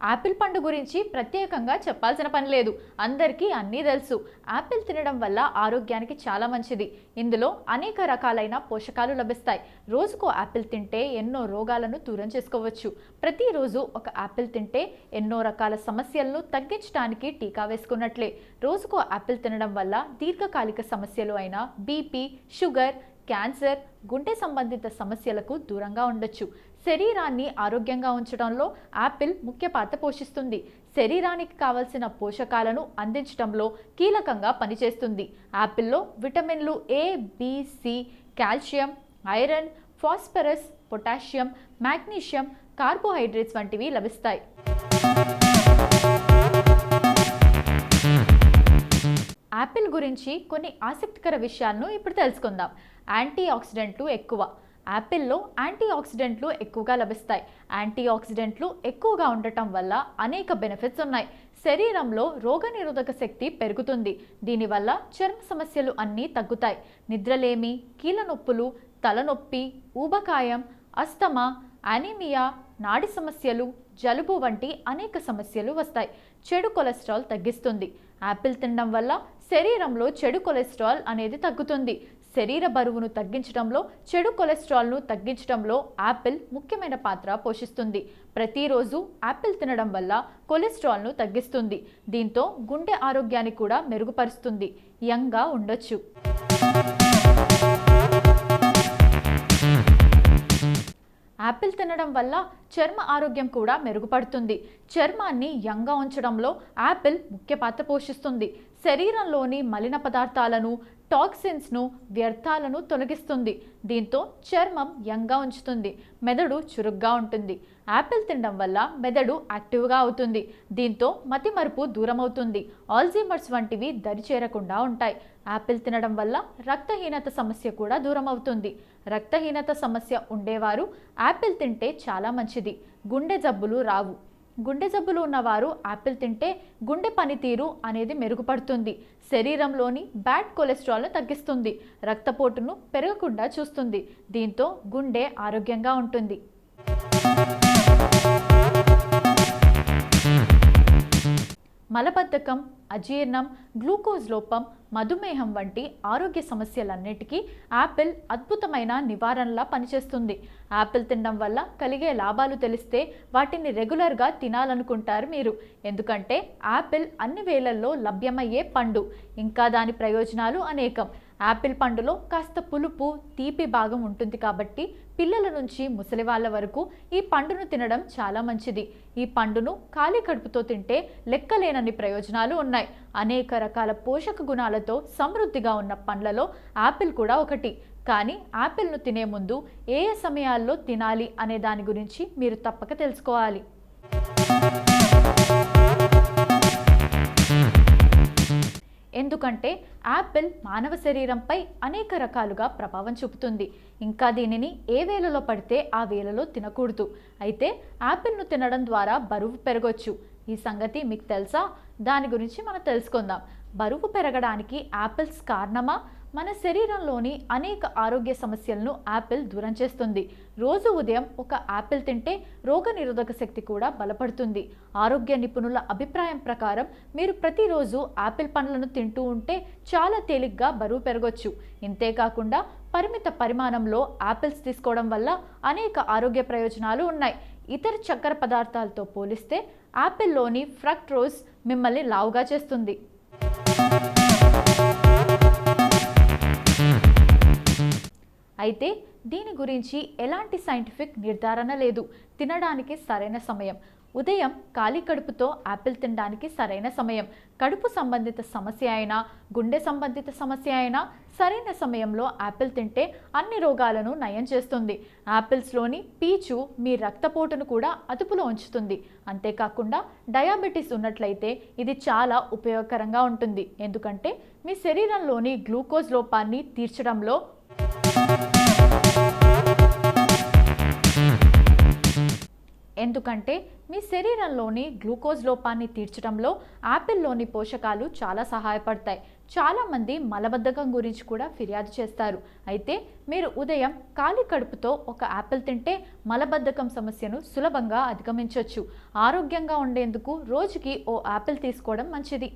Apple పండు గురించి ప్రత్యేకంగా చెప్పాల్సిన పని లేదు. అందరికీ అన్నీ తెలుసు. యాపిల్ తినడం వల్ల ఆరోగ్యానికి చాలా మంచిది. ఇందులో అనేక రకాలైన పోషకాలు లభిస్తాయి. రోజుకో యాపిల్ తింటే ఎన్నో రోగాలను దూరం చేసుకోవచ్చు. ప్రతిరోజు ఒక యాపిల్ తింటే ఎన్నో రకాల సమస్యలను తగ్గించడానికి టీకా వేసుకున్నట్లే. రోజుకో యాపిల్ తినడం వల్ల దీర్ఘకాలిక సమస్యలు అయిన బీపీ, షుగర్, క్యాన్సర్, గుండె సంబంధిత సమస్యలకు దూరంగా ఉండొచ్చు. శరీరాన్ని ఆరోగ్యంగా ఉంచడంలో యాపిల్ ముఖ్య పాత్ర పోషిస్తుంది. శరీరానికి కావలసిన పోషకాలను అందించడంలో కీలకంగా పనిచేస్తుంది. యాపిల్లో విటమిన్లు A, B, C, calcium, iron, phosphorus, potassium, magnesium, carbohydrates వంటివి లభిస్తాయి. యాపిల్ గురించి కొన్ని ఆసక్తికర విషయాలను ఇప్పుడు తెలుసుకుందాం. యాంటీ ఆక్సిడెంట్లు ఎక్కువ. యాపిల్లో యాంటీ ఆక్సిడెంట్లు ఎక్కువగా లభిస్తాయి. యాంటీ ఆక్సిడెంట్లు ఎక్కువగా ఉండటం వల్ల అనేక బెనిఫిట్స్ ఉన్నాయి. శరీరంలో రోగనిరోధక శక్తి పెరుగుతుంది. దీనివల్ల చర్మ సమస్యలు అన్నీ తగ్గుతాయి. నిద్రలేమి, కీళ్ళ నొప్పులు, తలనొప్పి, ఊబకాయం, అస్తమా, అనీమియా, నాడి సమస్యలు, జలుబు వంటి అనేక సమస్యలు వస్తాయి. చెడు కొలెస్ట్రాల్ తగ్గిస్తుంది. యాపిల్ తినడం వల్ల శరీరంలో చెడు కొలెస్ట్రాల్ అనేది తగ్గుతుంది. శరీర బరువును తగ్గించడంలో, చెడు కొలెస్ట్రాల్ను తగ్గించడంలో యాపిల్ ముఖ్యమైన పాత్ర పోషిస్తుంది. ప్రతిరోజు యాపిల్ తినడం వల్ల కొలెస్ట్రాల్ను తగ్గిస్తుంది. దీంతో గుండె ఆరోగ్యాన్ని కూడా మెరుగుపరుస్తుంది. యంగ్గా ఉండొచ్చు. యాపిల్ తినడం వల్ల చర్మ ఆరోగ్యం కూడా మెరుగుపడుతుంది. చర్మాన్ని యంగ్గా ఉంచడంలో యాపిల్ ముఖ్య పాత్ర పోషిస్తుంది. శరీరంలోని మలిన పదార్థాలను, టాక్సిన్స్ను, వ్యర్థాలను తొలగిస్తుంది. దీంతో చర్మం యంగ్గా ఉంచుతుంది. మెదడు చురుగ్గా ఉంటుంది. యాపిల్ తినడం వల్ల మెదడు యాక్టివ్గా అవుతుంది. దీంతో మతిమరుపు దూరమవుతుంది. ఆల్జీమర్స్ వంటివి దరిచేరకుండా ఉంటాయి. యాపిల్ తినడం వల్ల రక్తహీనత సమస్య కూడా దూరం అవుతుంది. రక్తహీనత సమస్య ఉండేవారు యాపిల్ తింటే చాలా మంచిది. గుండె జబ్బులు రావు. గుండె జబ్బులు ఉన్నవారు యాపిల్ తింటే గుండె పనితీరు అనేది మెరుగుపడుతుంది. శరీరంలోని బ్యాడ్ కొలెస్ట్రాల్ను తగ్గిస్తుంది. రక్తపోటును పెరగకుండా చూస్తుంది. దీంతో గుండె ఆరోగ్యంగా ఉంటుంది. మలబద్ధకం, అజీర్ణం, గ్లూకోజ్ లోపం, మధుమేహం వంటి ఆరోగ్య సమస్యలన్నిటికీ యాపిల్ అద్భుతమైన నివారణలా పనిచేస్తుంది. యాపిల్ తినడం వల్ల కలిగే లాభాలు తెలిస్తే వాటిని రెగ్యులర్గా తినాలనుకుంటారు మీరు. ఎందుకంటే యాపిల్ అన్ని వేళల్లో లభ్యమయ్యే పండు. ఇంకా దాని ప్రయోజనాలు అనేకం. యాపిల్ పండులో కాస్త పులుపు, తీపి భాగం ఉంటుంది కాబట్టి పిల్లల నుంచి ముసలి వాళ్ళ వరకు ఈ పండును తినడం చాలా మంచిది. ఈ పండును ఖాళీ కడుపుతో తింటే లెక్కలేనన్ని ప్రయోజనాలు ఉన్నాయి. అనేక రకాల పోషక గుణాలతో సమృద్ధిగా ఉన్న పండ్లలో యాపిల్ కూడా ఒకటి. కానీ యాపిల్ను తినే ముందు ఏ సమయాల్లో తినాలి అనే దాని గురించి మీరు తప్పక తెలుసుకోవాలి. ఎందుకంటే యాపిల్ మానవ శరీరంపై అనేక రకాలుగా ప్రభావం చూపుతుంది. ఇంకా దీనిని ఏ వేళలో పడితే ఆ వేళలో తినకూడదు. అయితే యాపిల్ను తినడం ద్వారా బరువు పెరగొచ్చు. ఈ సంగతి మీకు తెలుసా? దాని గురించి మనం తెలుసుకుందాం. బరువు పెరగడానికి యాపిల్స్ కారణమా? మన శరీరంలోని అనేక ఆరోగ్య సమస్యలను యాపిల్ దూరం చేస్తుంది. రోజు ఉదయం ఒక యాపిల్ తింటే రోగనిరోధక శక్తి కూడా బలపడుతుంది. ఆరోగ్య నిపుణుల అభిప్రాయం ప్రకారం మీరు ప్రతిరోజు యాపిల్ పండ్లను తింటూ ఉంటే చాలా తేలిగ్గా బరువు పెరగొచ్చు. ఇంతేకాకుండా పరిమిత పరిమాణంలో యాపిల్స్ తీసుకోవడం వల్ల అనేక ఆరోగ్య ప్రయోజనాలు ఉన్నాయి. ఇతర చక్కెర పదార్థాలతో పోలిస్తే యాపిల్లోని ఫ్రక్టోజ్ మిమ్మల్ని లావుగా చేస్తుంది. అయితే దీని గురించి ఎలాంటి సైంటిఫిక్ నిర్ధారణ లేదు. తినడానికి సరైన సమయం ఉదయం ఖాళీ కడుపుతో యాపిల్ తినడానికి సరైన సమయం. కడుపు సంబంధిత సమస్య అయినా, గుండె సంబంధిత సమస్య అయినా సరైన సమయంలో యాపిల్ తింటే అన్ని రోగాలను నయం చేస్తుంది. యాపిల్స్లోని పీచు మీ రక్తపోటును కూడా అదుపులో ఉంచుతుంది. అంతేకాకుండా డయాబెటీస్ ఉన్నట్లయితే ఇది చాలా ఉపయోగకరంగా ఉంటుంది. ఎందుకంటే మీ శరీరంలోని గ్లూకోజ్ లోపాన్ని తీర్చడంలో మీ శరీరంలోని గ్లూకోజ్ లోపాన్ని తీర్చడంలో యాపిల్లోని పోషకాలు చాలా సహాయపడతాయి. చాలామంది మలబద్ధకం గురించి కూడా ఫిర్యాదు చేస్తారు. అయితే మీరు ఉదయం ఖాళీ కడుపుతో ఒక యాపిల్ తింటే మలబద్ధకం సమస్యను సులభంగా అధిగమించవచ్చు. ఆరోగ్యంగా ఉండేందుకు రోజుకి ఓ యాపిల్ తీసుకోవడం మంచిది.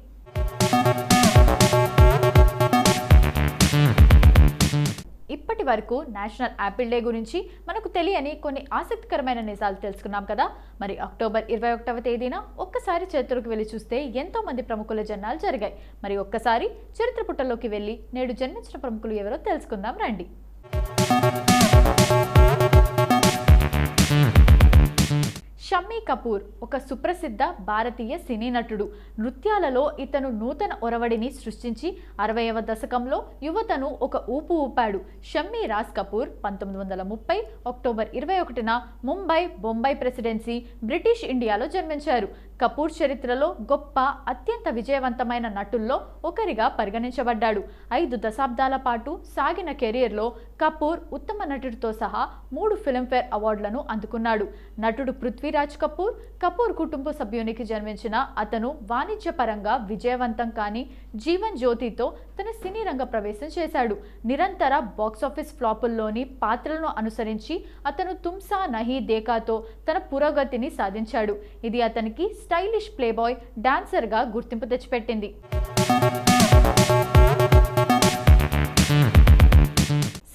ఇప్పటి వరకు నేషనల్ యాపిల్ డే గురించి మనకు తెలియని కొన్ని ఆసక్తికరమైన నిజాలు తెలుసుకున్నాం కదా. మరి అక్టోబర్ 21వ తేదీన ఒక్కసారి చరిత్రలోకి వెళ్ళి చూస్తే ఎంతో మంది ప్రముఖుల జన్మాలు జరిగాయి. మరి ఒక్కసారి చరిత్ర పుటల్లోకి వెళ్ళి నేడు జన్మించిన ప్రముఖులు ఎవరో తెలుసుకుందాం రండి. షమ్మీ కపూర్ ఒక సుప్రసిద్ధ భారతీయ సినీ నటుడు. నృత్యాలలో ఇతను నూతన ఒరవడిని సృష్టించి 60వ దశకంలో యువతను ఒక ఊపు ఊపాడు. షమ్మీ రాజ్ కపూర్ 1930 అక్టోబర్ 21న ముంబై బొంబాయి ప్రెసిడెన్సీ బ్రిటిష్ ఇండియాలో జన్మించారు. కపూర్ చరిత్రలో గొప్ప అత్యంత విజయవంతమైన నటుల్లో ఒకరిగా పరిగణించబడ్డాడు. 5 దశాబ్దాల పాటు సాగిన కెరీర్లో కపూర్ ఉత్తమ నటుడితో సహా 3 ఫిల్మ్ఫేర్ అవార్డులను అందుకున్నాడు. నటుడు పృథ్వీరాజ్ కపూర్, కపూర్ కుటుంబ సభ్యునికి జన్మించిన అతను వాణిజ్యపరంగా విజయవంతం కాని జీవన్ జ్యోతితో తన సినీ రంగ ప్రవేశం చేశాడు. నిరంతర బాక్సాఫీస్ ఫ్లాపుల్లోని పాత్రలను అనుసరించి అతను తుమ్సా నహీ దేకాతో తన పురోగతిని సాధించాడు. ఇది అతనికి స్టైలిష్ ప్లేబాయ్ డాన్సర్గా గుర్తింపు తెచ్చిపెట్టింది.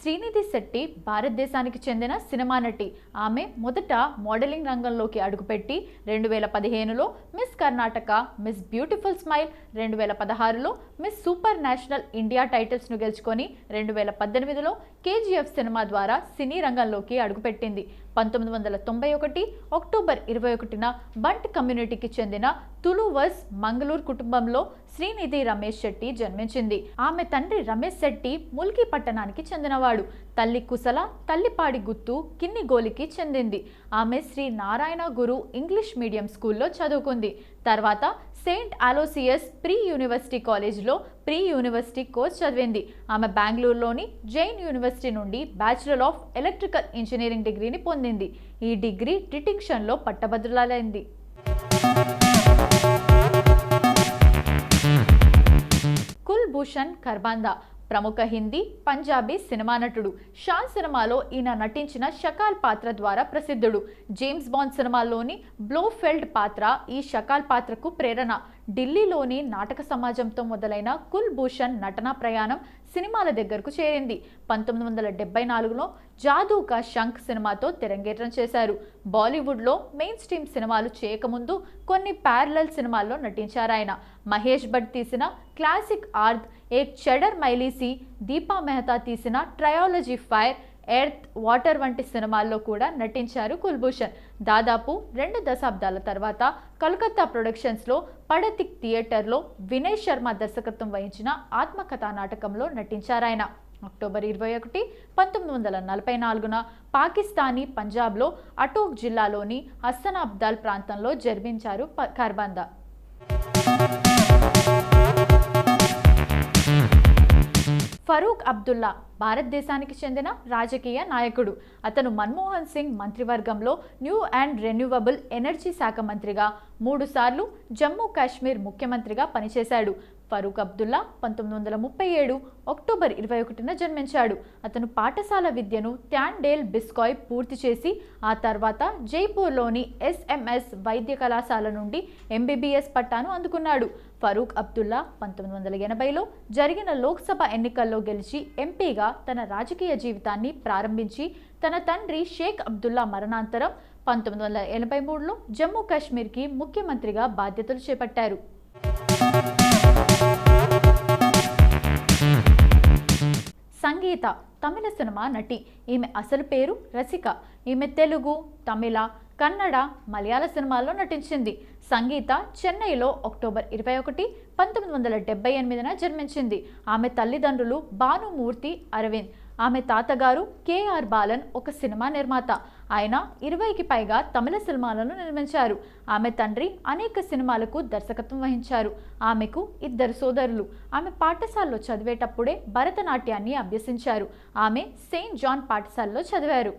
శ్రీనిధి శెట్టి భారతదేశానికి చెందిన సినిమా నటి. ఆమె మొదట మోడలింగ్ రంగంలోకి అడుగుపెట్టి 2015లో miss Karnataka, miss beautiful smile, 2016లో మిస్ సూపర్ నేషనల్ ఇండియా టైటిల్స్ను గెలుచుకొని 2018లో కేజీఎఫ్ సినిమా ద్వారా సినీ రంగంలోకి అడుగుపెట్టింది. 1991 అక్టోబర్ 21న బంట్ కమ్యూనిటీకి చెందిన తులువర్స్ మంగళూరు కుటుంబంలో శ్రీనిధి రమేష్ శెట్టి జన్మించింది. ఆమె తండ్రి రమేష్ శెట్టి ముల్కీ పట్టణానికి చెందినవాడు. తల్లి కుశల తల్లిపాడి గుత్తు కిన్నిగోలికి చెందింది. ఆమె శ్రీ నారాయణ గురు ఇంగ్లీష్ మీడియం స్కూల్లో చదువుకుంది. తర్వాత సెయింట్ అలోసియస్ ప్రీ యూనివర్సిటీ కాలేజ్లో ప్రీ యూనివర్సిటీ కోర్స్ చదివింది. ఆమె బెంగళూరులోని జైన్ యూనివర్సిటీ నుండి బ్యాచిలర్ ఆఫ్ ఎలక్ట్రికల్ ఇంజనీరింగ్ డిగ్రీని పొందింది. ఈ డిగ్రీ డిటింక్షన్లో పట్టభద్రులైంది. కుల్భూషణ్ ఖర్బందా ప్రముఖ హిందీ, పంజాబీ సినిమా నటుడు. షాన్ సినిమాలో ఈయన నటించిన షకాల్ పాత్ర ద్వారా ప్రసిద్ధుడు. జేమ్స్ బాండ్ సినిమాలోని బ్లోఫెల్డ్ పాత్ర ఈ షకాల్ పాత్రకు ప్రేరణ. ఢిల్లీలోని నాటక సమాజంతో మొదలైన కుల్భూషణ్ నటనా ప్రయాణం సినిమాల దగ్గరకు చేరింది. 1974లో జాదూ కా శంఖ్ సినిమాతో తెరంగేట్రం చేశారు. బాలీవుడ్లో మెయిన్ స్ట్రీమ్ సినిమాలు చేయకముందు కొన్ని ప్యారలల్ సినిమాల్లో నటించారాయన. మహేష్ భట్ తీసిన క్లాసిక్ ఆర్ద్ ఏక్ చెడర్ మైలీసి, దీపా మెహతా తీసిన ట్రయాలజీ ఫైర్, ఎర్త్, వాటర్ వంటి సినిమాల్లో కూడా నటించారు కుల్భూషణ్. దాదాపు 2 దశాబ్దాల తర్వాత కలకత్తా ప్రొడక్షన్స్లో పడతిక్ థియేటర్లో వినయ్ శర్మ దర్శకత్వం వహించిన ఆత్మకథా నాటకంలో నటించారాయన. అక్టోబర్ 21, 1944న పాకిస్తానీ పంజాబ్లో అటోక్ జిల్లాలోని హస్సనాబ్దాల్ ప్రాంతంలో జన్మించారు ఖర్బందా. ఫరూక్ అబ్దుల్లా భారతదేశానికి చెందిన రాజకీయ నాయకుడు. అతను మన్మోహన్ సింగ్ మంత్రివర్గంలో న్యూ అండ్ రెన్యూవబుల్ ఎనర్జీ శాఖ మంత్రిగా, 3 సార్లు జమ్మూ కాశ్మీర్ ముఖ్యమంత్రిగా పనిచేశాడు. ఫరూక్ అబ్దుల్లా 1937 అక్టోబర్ 21న జన్మించాడు. అతను పాఠశాల విద్యను ట్యాండేల్ బిస్కాయ్ పూర్తి చేసి ఆ తర్వాత జైపూర్లోని ఎస్ఎంఎస్ వైద్య కళాశాల నుండి ఎంబీబీఎస్ పట్టాను అందుకున్నాడు. ఫరూక్ అబ్దుల్లా 1980లో జరిగిన లోక్సభ ఎన్నికల్లో గెలిచి ఎంపీగా తన రాజకీయ జీవితాన్ని ప్రారంభించి తన తండ్రి షేక్ అబ్దుల్లా మరణాంతరం 1983లో జమ్మూ కాశ్మీర్కి ముఖ్యమంత్రిగా బాధ్యతలు చేపట్టారు. సంగీత తమిళ సినిమా నటి. ఈమె అసలు పేరు రసిక. ఈమె తెలుగు, తమిళ, కన్నడ, మలయాళ సినిమాల్లో నటించింది. సంగీత చెన్నైలో అక్టోబర్ 21, 1978న జన్మించింది. ఆమె తల్లిదండ్రులు భానుమూర్తి, అరవింద్. ఆమె తాతగారు కేఆర్ బాలన్ ఒక సినిమా నిర్మాత. ఆయన 20కి పైగా తమిళ సినిమాలను నిర్మించారు. ఆమె తండ్రి అనేక సినిమాలకు దర్శకత్వం వహించారు. ఆమెకు 2 సోదరులు. ఆమె పాఠశాలలో చదివేటప్పుడే భరతనాట్యాన్ని అభ్యసించారు. ఆమె సెయింట్ జాన్ పాఠశాలలో చదివారు.